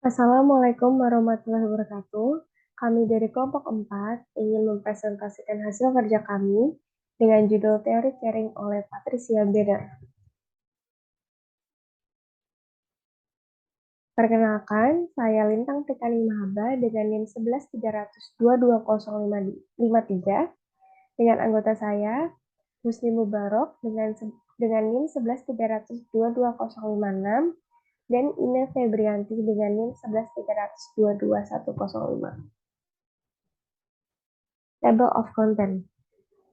Assalamualaikum warahmatullahi wabarakatuh. Kami dari kelompok 4 ingin mempresentasikan hasil kerja kami dengan judul Teori Caring oleh Patricia Benner. Perkenalkan, saya Lintang Tikani Mahaba dengan NIM 11.300.22.053 dengan anggota saya Husni Mubarok dengan NIM 11.300.22.056 dan Ine Febrianti dengan NIM 11.300.22.105. Table of Content.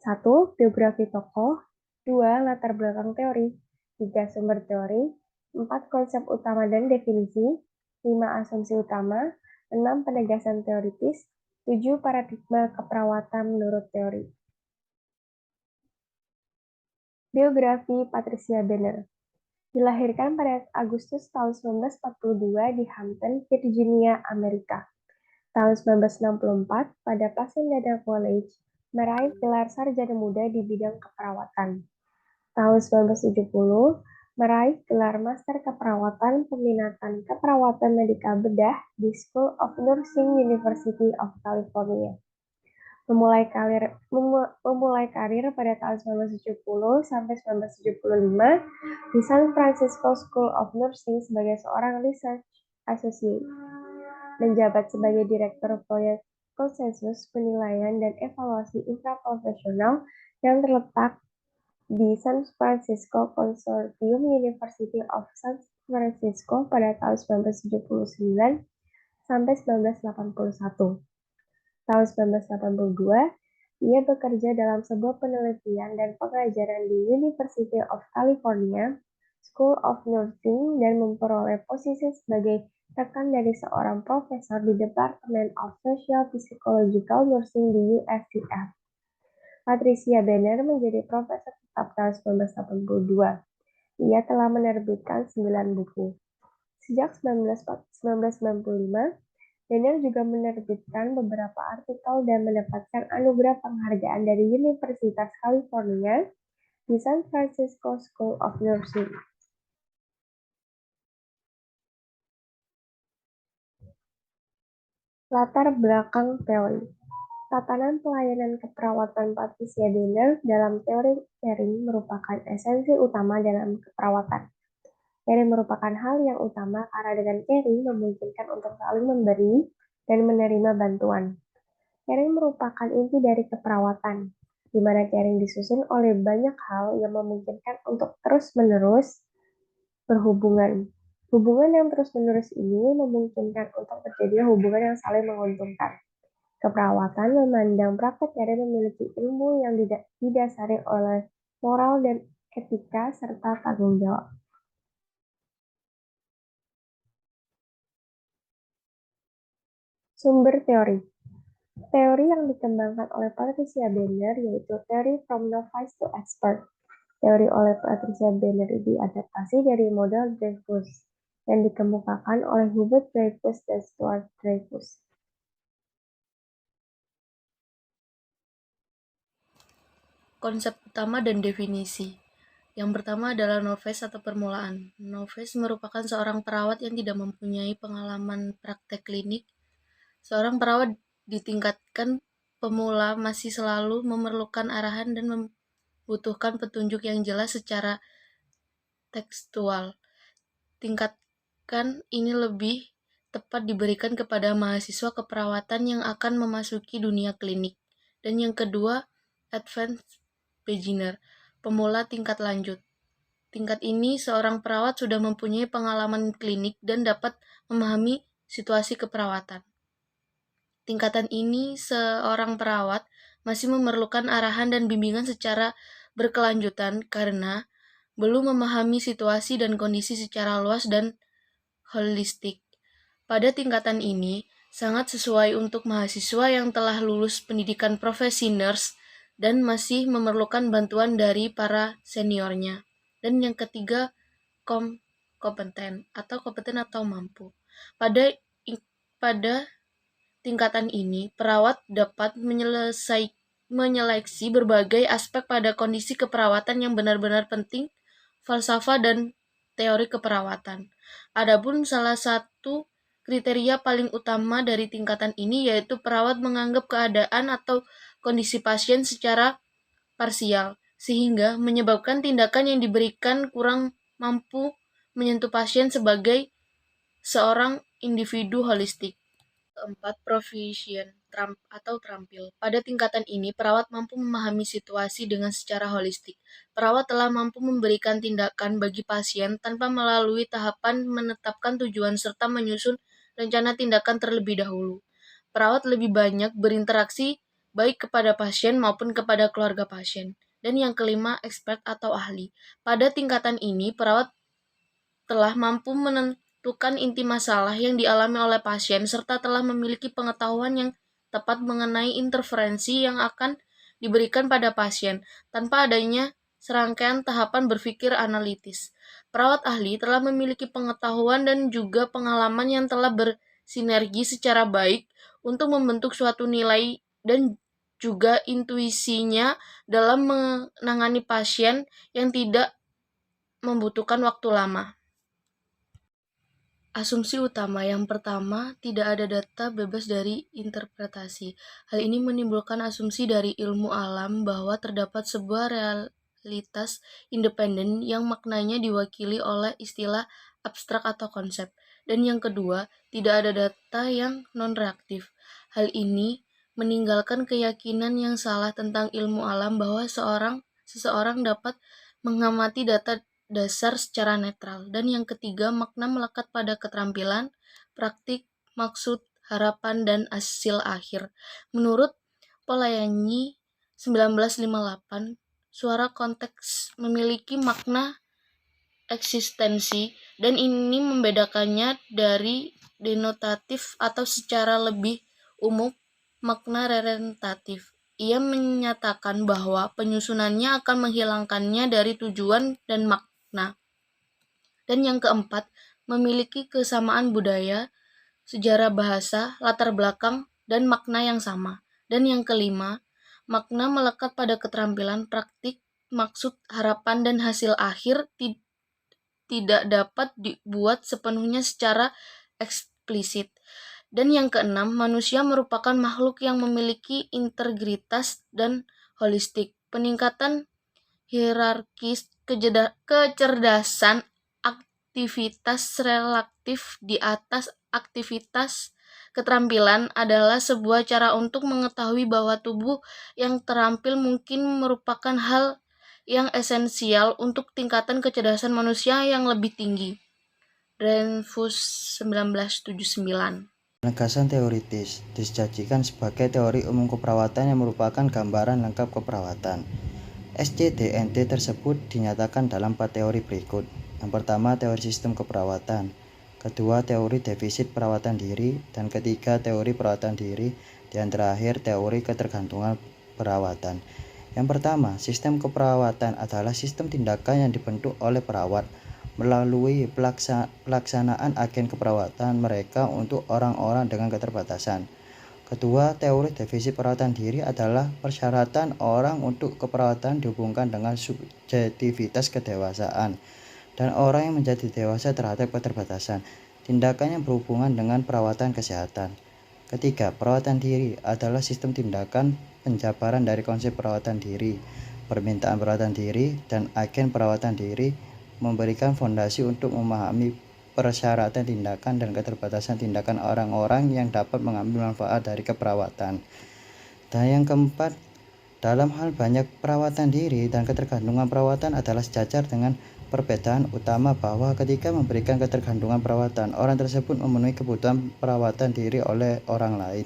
1. Biografi tokoh. 2. Latar belakang teori. 3. Sumber teori. 4. Konsep utama dan definisi. 5. Asumsi utama. 6. Penegasan teoritis. 7. Paradigma keperawatan menurut teori. Biografi Patricia Benner. Dilahirkan pada Agustus tahun 1942 di Hampton, Virginia, Amerika. Tahun 1964, pada Pasadena College, meraih gelar sarjana muda di bidang keperawatan. Tahun 1970, meraih gelar Master Keperawatan Peminatan Keperawatan Medikal Bedah di School of Nursing University of California. Memulai karir pada tahun 1970 sampai 1975 di San Francisco School of Nursing sebagai seorang research associate. Menjabat sebagai direktur proyek konsensus penilaian dan evaluasi intraprofesional yang terletak di San Francisco Consortium University of San Francisco pada tahun 1979 sampai 1981. Tahun 1982, ia bekerja dalam sebuah penelitian dan pengajaran di University of California School of Nursing dan memperoleh posisi sebagai rekan dari seorang profesor di Department of Social Psychological Nursing di UCSF. Patricia Benner menjadi profesor tetap tahun 1982. Ia telah menerbitkan 9 buku. Sejak 1995, Benner juga menerbitkan beberapa artikel dan mendapatkan anugerah penghargaan dari Universitas California di San Francisco School of Nursing. Latar belakang teori. Tatanan pelayanan keperawatan Patricia Benner dalam teori caring merupakan esensi utama dalam keperawatan. Caring merupakan hal yang utama karena dengan caring memungkinkan untuk saling memberi dan menerima bantuan. Caring merupakan inti dari keperawatan, di mana caring disusun oleh banyak hal yang memungkinkan untuk terus-menerus berhubungan. Hubungan yang terus-menerus ini memungkinkan untuk terjadinya hubungan yang saling menguntungkan. Keperawatan memandang praktek caring memiliki ilmu yang didasari oleh moral dan etika serta tanggung jawab. Sumber teori. Teori yang dikembangkan oleh Patricia Benner yaitu teori from novice to expert. Teori oleh Patricia Benner diadaptasi dari model Dreyfus dan dikemukakan oleh Hubert Dreyfus dan Stuart Dreyfus. Konsep utama dan definisi. Yang pertama adalah novice atau permulaan. Novice merupakan seorang perawat yang tidak mempunyai pengalaman praktek klinik. Seorang perawat ditingkatkan pemula masih selalu memerlukan arahan dan membutuhkan petunjuk yang jelas secara tekstual. Tingkatkan ini lebih tepat diberikan kepada mahasiswa keperawatan yang akan memasuki dunia klinik. Dan yang kedua, advanced beginner, pemula tingkat lanjut. Tingkat ini seorang perawat sudah mempunyai pengalaman klinik dan dapat memahami situasi keperawatan. Tingkatan ini seorang perawat masih memerlukan arahan dan bimbingan secara berkelanjutan karena belum memahami situasi dan kondisi secara luas dan holistik. Pada tingkatan ini, sangat sesuai untuk mahasiswa yang telah lulus pendidikan profesi nurse dan masih memerlukan bantuan dari para seniornya. Dan yang ketiga, kompeten atau mampu. Pada tingkatan ini, perawat dapat menyeleksi berbagai aspek pada kondisi keperawatan yang benar-benar penting, falsafah dan teori keperawatan. Adapun salah satu Kriteria paling utama dari tingkatan ini yaitu perawat menganggap keadaan atau kondisi pasien secara parsial, sehingga menyebabkan tindakan yang diberikan kurang mampu menyentuh pasien sebagai seorang individu holistik. Keempat, proficient atau terampil. Pada tingkatan ini, perawat mampu memahami situasi dengan secara holistik. Perawat telah mampu memberikan tindakan bagi pasien tanpa melalui tahapan menetapkan tujuan serta menyusun rencana tindakan terlebih dahulu. Perawat lebih banyak berinteraksi baik kepada pasien maupun kepada keluarga pasien. Dan yang kelima, expert atau ahli. Pada tingkatan ini, perawat telah mampu menentukan inti masalah yang dialami oleh pasien serta telah memiliki pengetahuan yang tepat mengenai intervensi yang akan diberikan pada pasien tanpa adanya serangkaian tahapan berpikir analitis. Perawat ahli telah memiliki pengetahuan dan juga pengalaman yang telah bersinergi secara baik untuk membentuk suatu nilai dan juga intuisinya dalam menangani pasien yang tidak membutuhkan waktu lama. Asumsi utama yang pertama, tidak ada data bebas dari interpretasi. Hal ini menimbulkan asumsi dari ilmu alam bahwa terdapat sebuah realitas independen yang maknanya diwakili oleh istilah abstrak atau konsep. Dan yang kedua, tidak ada data yang non-reaktif. Hal ini meninggalkan keyakinan yang salah tentang ilmu alam bahwa seseorang dapat mengamati data dasar secara netral. Dan yang ketiga, makna melekat pada keterampilan, praktik, maksud, harapan, dan hasil akhir. Menurut Polanyi 1958, suara konteks memiliki makna eksistensi dan ini membedakannya dari denotatif atau secara lebih umum makna representatif. Ia menyatakan bahwa penyusunannya akan menghilangkannya dari tujuan dan makna. Dan yang keempat, memiliki kesamaan budaya, sejarah bahasa, latar belakang, dan makna yang sama. Dan yang kelima, makna melekat pada keterampilan, praktik, maksud, harapan, dan hasil akhir tidak dapat dibuat sepenuhnya secara eksplisit. Dan yang keenam, manusia merupakan makhluk yang memiliki integritas dan holistik. Peningkatan hierarkis kecerdasan aktivitas relatif di atas aktivitas keterampilan adalah sebuah cara untuk mengetahui bahwa tubuh yang terampil mungkin merupakan hal yang esensial untuk tingkatan kecerdasan manusia yang lebih tinggi. Dreyfus 1979. Penegasan teoritis disajikan sebagai teori umum keperawatan yang merupakan gambaran lengkap keperawatan. SCDNT tersebut dinyatakan dalam 4 teori berikut. Yang pertama, teori sistem keperawatan. Kedua, teori defisit perawatan diri. Dan ketiga, teori perawatan diri. Dan terakhir, teori ketergantungan perawatan. Yang pertama, sistem keperawatan adalah sistem tindakan yang dibentuk oleh perawat melalui pelaksanaan agen keperawatan mereka untuk orang-orang dengan keterbatasan. Kedua, teori defisit perawatan diri adalah persyaratan orang untuk keperawatan dihubungkan dengan subjektivitas kedewasaan dan orang yang menjadi dewasa terhadap keterbatasan. Tindakan yang berhubungan dengan perawatan kesehatan. Ketiga, perawatan diri adalah sistem tindakan penjabaran dari konsep perawatan diri, permintaan perawatan diri, dan agen perawatan diri memberikan fondasi untuk memahami persyaratan tindakan dan keterbatasan tindakan orang-orang yang dapat mengambil manfaat dari keperawatan. Dan yang keempat, dalam hal banyak perawatan diri dan ketergantungan perawatan adalah sejajar dengan perbedaan utama bahwa ketika memberikan ketergantungan perawatan, orang tersebut memenuhi kebutuhan perawatan diri oleh orang lain.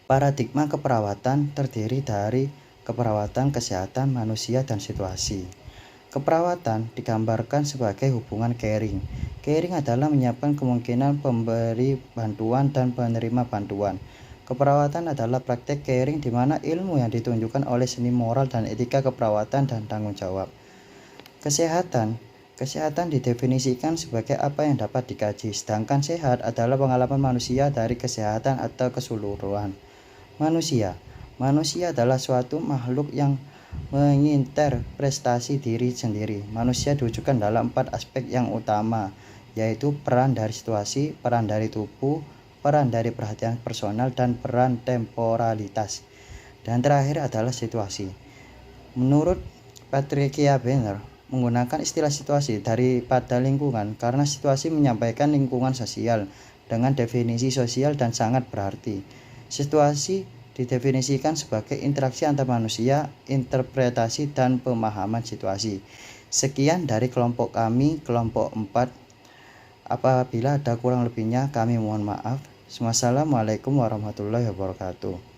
Paradigma keperawatan terdiri dari keperawatan, kesehatan, manusia, dan situasi. Keperawatan digambarkan sebagai hubungan caring. Caring adalah menyiapkan kemungkinan pemberi bantuan dan penerima bantuan. Keperawatan adalah praktek caring di mana ilmu yang ditunjukkan oleh seni moral dan etika keperawatan dan tanggung jawab. Kesehatan didefinisikan sebagai apa yang dapat dikaji, sedangkan sehat adalah pengalaman manusia dari kesehatan atau keseluruhan. Manusia adalah suatu makhluk yang menginterpretasi diri sendiri. Manusia diwujudkan dalam 4 aspek yang utama, yaitu peran dari situasi, peran dari tubuh, peran dari perhatian personal, dan peran temporalitas. Dan terakhir adalah situasi. Menurut Patricia Benner, menggunakan istilah situasi daripada lingkungan karena situasi menyampaikan lingkungan sosial dengan definisi sosial dan sangat berarti. Situasi didefinisikan sebagai interaksi antar manusia, interpretasi, dan pemahaman situasi. Sekian dari kelompok kami, kelompok 4. Apabila ada kurang lebihnya, kami mohon maaf. Wassalamualaikum warahmatullahi wabarakatuh.